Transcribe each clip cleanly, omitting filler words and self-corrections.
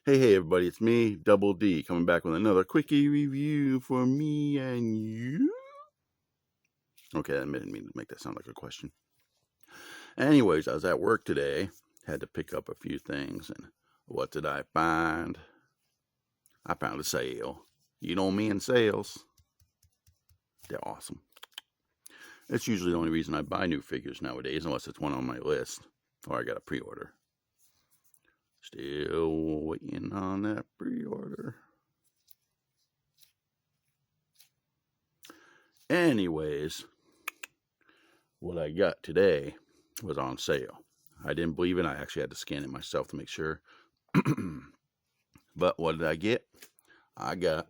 Hey, everybody, it's me, Double D, coming back with another quickie review for me and you. Okay, I didn't mean to make that sound like a question. Anyways, I was at work today, had to pick up a few things, and what did I find? I found a sale. You know me and sales. They're awesome. It's usually the only reason I buy new figures nowadays, unless it's one on my list, or I got a pre-order. Still waiting on that pre-order. Anyways, what I got today was on sale. I didn't believe it. I actually had to scan it myself to make sure. But what did I get? I got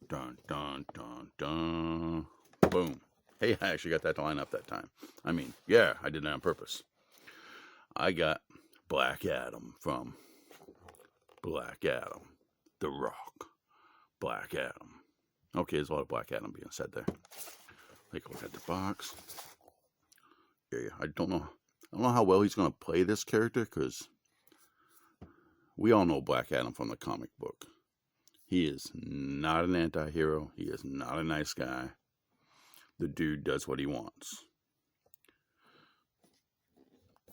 dun dun dun dun boom. Hey, I actually got that to line up that time. I mean, yeah, I did that on purpose. I got Black Adam from Black Adam, The Rock, Black Adam. Okay, there's a lot of Black Adam being said there. Take a look at the box. Yeah, I don't know how well he's going to play this character, because we all know Black Adam from the comic book. He is not an anti-hero. He is not a nice guy. The dude does what he wants.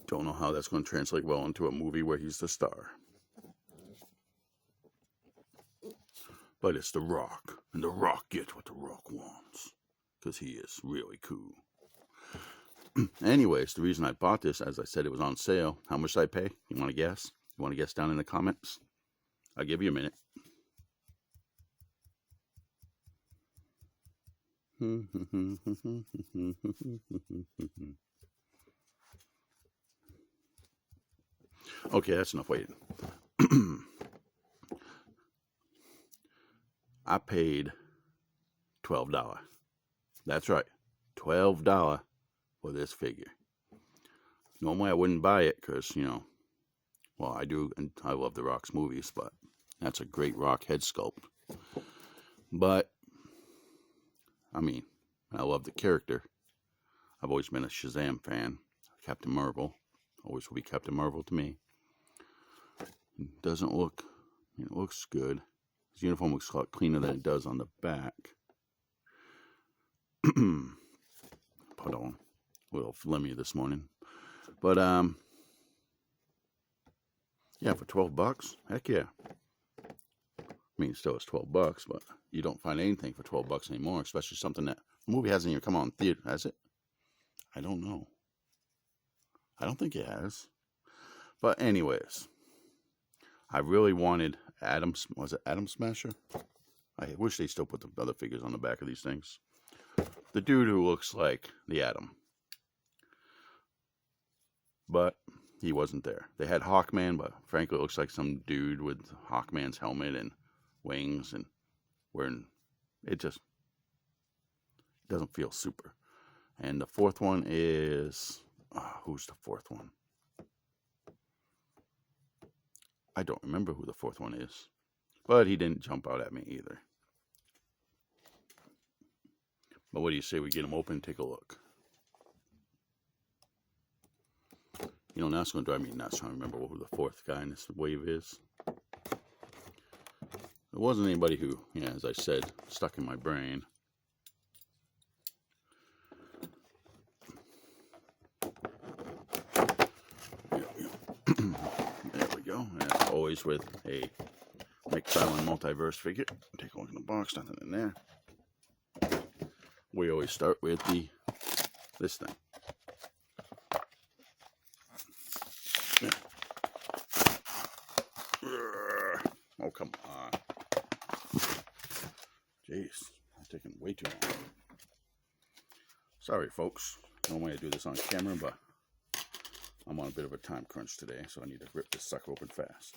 Don't know how that's going to translate well into a movie where he's the star. But it's The Rock, and The Rock gets what The Rock wants, because he is really cool. Anyways, the reason I bought this, as I said, it was on sale. How much did I pay? You want to guess? You want to guess down in the comments? I'll give you a minute. Okay, that's enough waiting. I paid $12. That's right, $12 for this figure. Normally I wouldn't buy it because, well, I do, and I love The Rock's movies, but that's a great Rock head sculpt. But, I mean, I love the character. I've always been a Shazam fan. Captain Marvel. Always will be Captain Marvel to me. It doesn't look, it looks good. His uniform looks a lot cleaner than it does on the back. Put on a little flimmy this morning. But, yeah, for $12, heck yeah. I mean, still it's $12, but you don't find anything for $12 anymore, especially something that the movie hasn't even come on theater, has it? I don't know. I don't think it has. But anyways, I really wanted was it Atom Smasher? I wish they still put the other figures on the back of these things. The dude who looks like the Atom. But he wasn't there. They had Hawkman, but frankly it looks like some dude with Hawkman's helmet and wings, and wearing, it just doesn't feel super. And the fourth one is, who's the fourth one? I don't remember who the fourth one is, but he didn't jump out at me either. But what do you say we get them open and take a look? Now it's going to drive me nuts trying to remember who the fourth guy in this wave is. It wasn't anybody who, as I said, stuck in my brain. There we go. As always with a McFarlane Multiverse figure. Take a look in the box, nothing in there. We always start with this thing. Oh, come on. Jeez, it's taking way too long. Sorry, folks. Normally I do this on camera, but I'm on a bit of a time crunch today, so I need to rip this sucker open fast.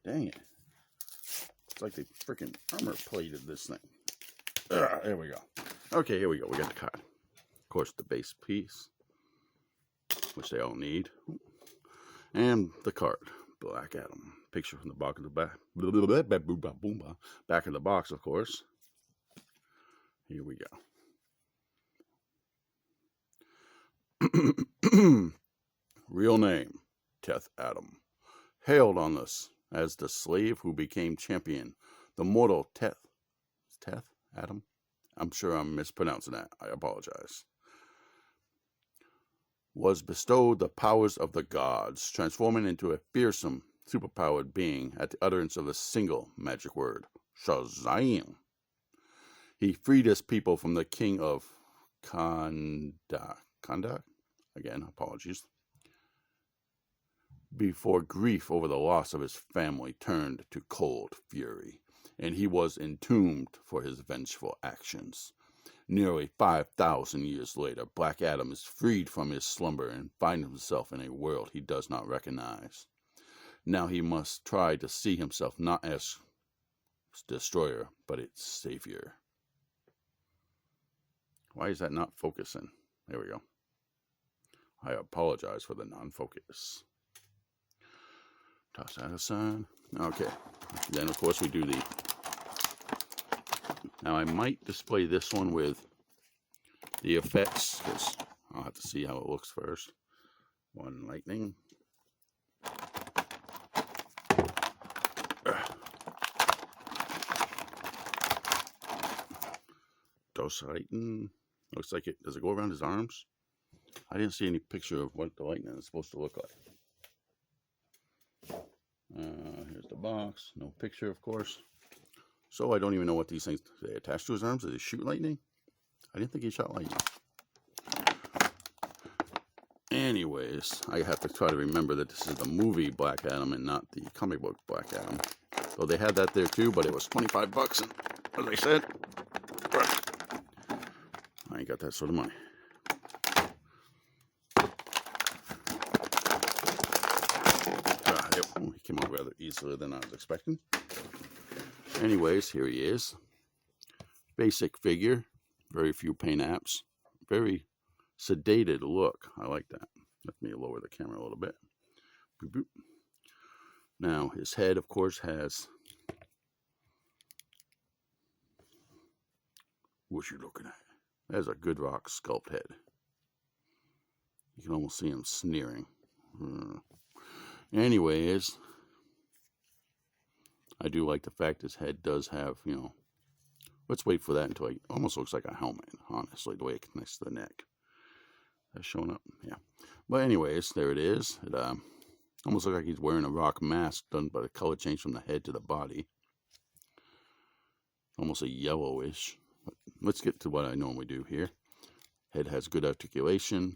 Dang it. It's like they freaking armor plated this thing. There we go. Okay, here we go. We got the card. Of course, the base piece, which they all need. And the card. Black Adam. Picture from the back of the back of the box, of course. Here we go. Real name, Teth Adam. Hailed on this as the slave who became champion, the mortal Teth Adam? I'm sure I'm mispronouncing that. I apologize. Was bestowed the powers of the gods, transforming into a fearsome, superpowered being at the utterance of a single magic word, Shazam. He freed his people from the king of Kanda. Again, apologies. Before grief over the loss of his family turned to cold fury, and he was entombed for his vengeful actions. Nearly 5,000 years later, Black Adam is freed from his slumber and finds himself in a world he does not recognize. Now he must try to see himself not as destroyer, but its savior. Why is that not focusing? There we go. I apologize for the non-focus. Toss that aside. Okay. Then, of course, we do the... Now, I might display this one with the effects, because I'll have to see how it looks first. One lightning. Dos lightning. Looks like it... Does it go around his arms? I didn't see any picture of what the lightning is supposed to look like. Here's the box. No picture, of course. So I don't even know what these things... They attach to his arms? Did they shoot lightning? I didn't think he shot lightning. Anyways, I have to try to remember that this is the movie Black Adam and not the comic book Black Adam. So they had that there too, but it was 25 bucks. And as I said, I ain't got that sort of money. He came out rather easily than I was expecting. Anyways, here he is. Basic figure. Very few paint apps. Very sedated look. I like that. Let me lower the camera a little bit. Boop, boop. Now, his head, of course, has... What you looking at? That's a good rock sculpt head. You can almost see him sneering. Anyways, I do like the fact his head does have, you know, let's wait for that until it almost looks like a helmet, honestly, the way it connects to the neck. That's showing up, yeah. But anyways, there it is. It almost looks like he's wearing a rock mask done by the color change from the head to the body. Almost a yellowish. But let's get to what I normally do here. Head has good articulation.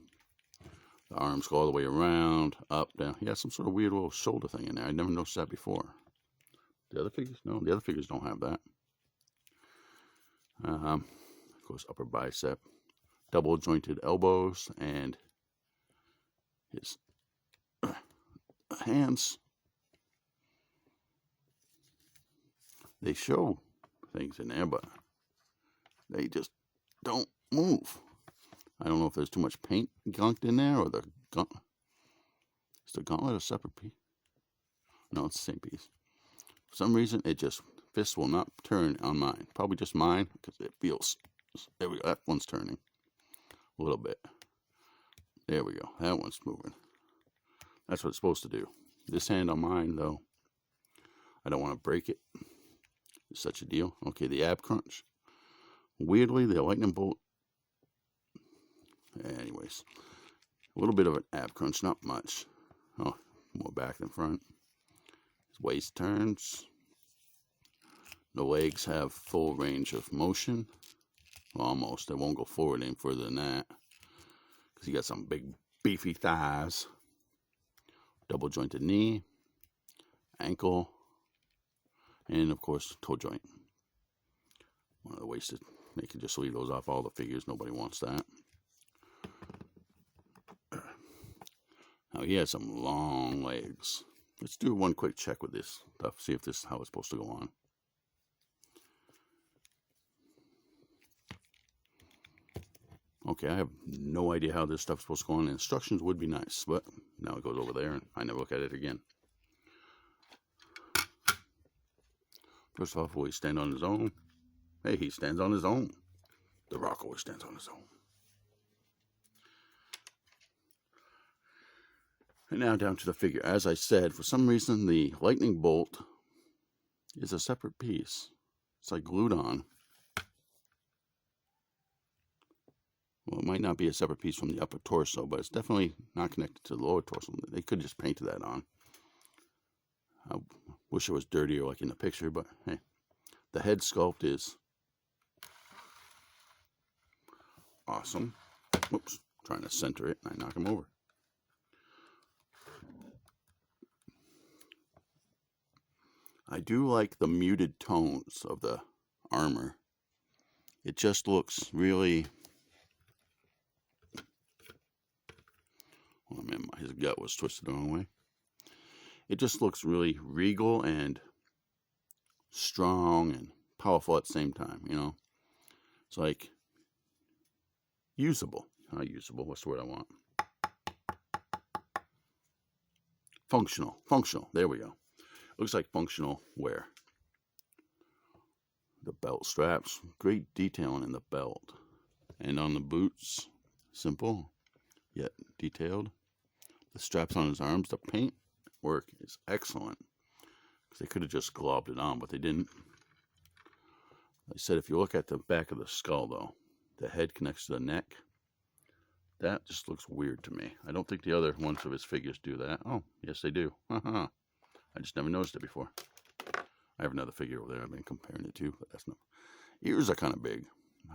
The arms go all the way around, up, down. He has some sort of weird little shoulder thing in there. I never noticed that before. The other figures? No, the other figures don't have that. Of course, upper bicep. Double jointed elbows and his hands. They show things in there, but they just don't move. I don't know if there's too much paint gunked in there or the gauntlet. Is the gauntlet a separate piece? No, it's the same piece. For some reason, it just, fists will not turn on mine. Probably just mine because it feels, there we go, that one's turning a little bit. There we go, that one's moving. That's what it's supposed to do. This hand on mine, though, I don't want to break it. It's such a deal. Okay, the ab crunch. Weirdly, the lightning bolt. Anyways, a little bit of an ab crunch, not much. Oh, more back than front. His waist turns. The legs have full range of motion. Well, almost. They won't go forward any further than that. Because he got some big, beefy thighs. Double jointed knee. Ankle. And, of course, toe joint. One of the wasted. They can just leave those off all the figures. Nobody wants that. Now, he has some long legs. Let's do one quick check with this stuff. See if this is how it's supposed to go on. Okay, I have no idea how this stuff's supposed to go on. The instructions would be nice, but now it goes over there and I never look at it again. First off, will he stand on his own? Hey, he stands on his own. The Rock always stands on his own. And now down to the figure. As I said, for some reason the lightning bolt is a separate piece. It's like glued on. Well, it might not be a separate piece from the upper torso, but it's definitely not connected to the lower torso. They could just paint that on. I wish it was dirtier like in the picture, but hey. The head sculpt is awesome. Whoops, trying to center it and I knock him over. I do like the muted tones of the armor. It just looks really... Well, man, his gut was twisted the wrong way. It just looks really regal and strong and powerful at the same time, you know. It's like usable. Not usable, what's the word I want? Functional, there we go. Looks like functional wear. The belt straps, great detailing in the belt. And on the boots, simple yet detailed. The straps on his arms, the paint work is excellent. They could have just globbed it on, but they didn't. Like I said, if you look at the back of the skull, though, the head connects to the neck. That just looks weird to me. I don't think the other ones of his figures do that. Oh, yes, they do. I just never noticed it before. I have another figure over there I've been comparing it to, but that's not... Ears are kind of big.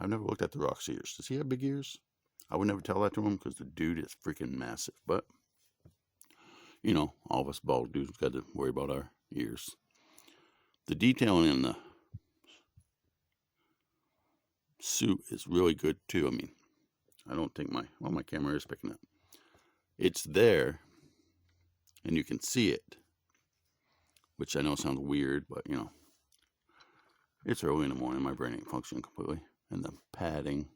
I've never looked at The Rock's ears. Does he have big ears? I would never tell that to him because the dude is freaking massive. But, you know, all of us bald dudes got to worry about our ears. The detailing in the suit is really good, too. I mean, I don't think my camera is picking up. It's there, and you can see it. Which I know sounds weird, but, you know, it's early in the morning. My brain ain't functioning completely. And the padding,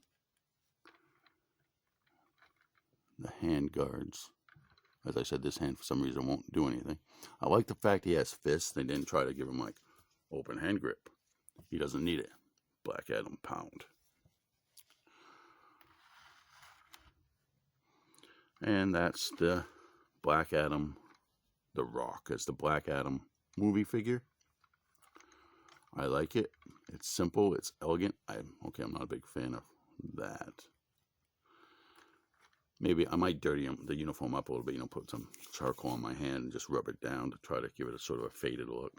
the hand guards. As I said, this hand, for some reason, won't do anything. I like the fact he has fists. They didn't try to give him, like, open hand grip. He doesn't need it. Black Adam pound. And that's the Black Adam, The Rock, as the Black Adam movie figure. I like it. It's simple. It's elegant. I'm not a big fan of that. Maybe I might dirty the uniform up a little bit. You know, put some charcoal on my hand and just rub it down to try to give it a sort of a faded look.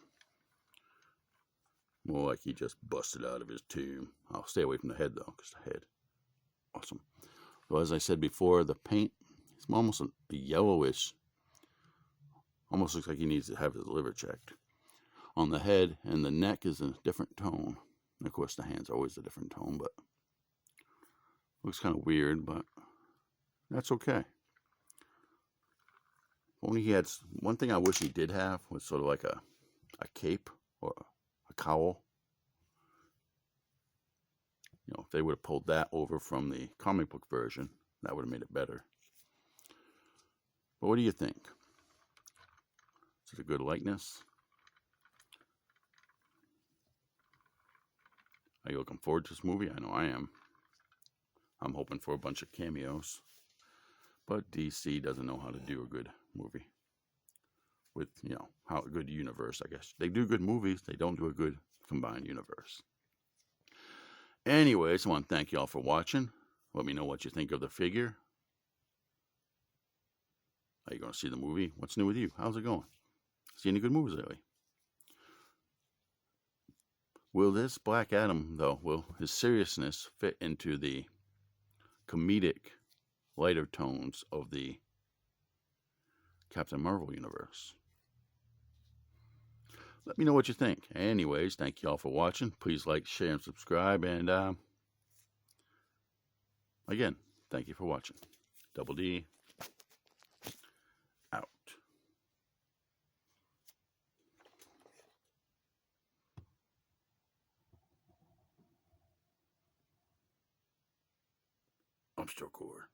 More like he just busted out of his tomb. I'll stay away from the head though, because the head, awesome. So as I said before, the paint is almost a yellowish. Almost looks like he needs to have his liver checked. On the head and the neck is a different tone. And of course, the hands are always a different tone, but looks kind of weird, but that's okay. Only he had one thing I wish he did have was sort of like a cape or a cowl. You know, if they would have pulled that over from the comic book version, that would have made it better. But what do you think? Is it a good likeness? Are you looking forward to this movie? I know I am. I'm hoping for a bunch of cameos. But DC doesn't know how to do a good movie. With, you know, how a good universe, I guess. They do good movies. They don't do a good combined universe. Anyways, I want to thank you all for watching. Let me know what you think of the figure. Are you going to see the movie? What's new with you? How's it going? See any good movies lately? Will this Black Adam, though, will his seriousness fit into the comedic, lighter tones of the Captain Marvel universe? Let me know what you think. Anyways, thank you all for watching. Please like, share, and subscribe. And again, thank you for watching. Double D out. I'm still core.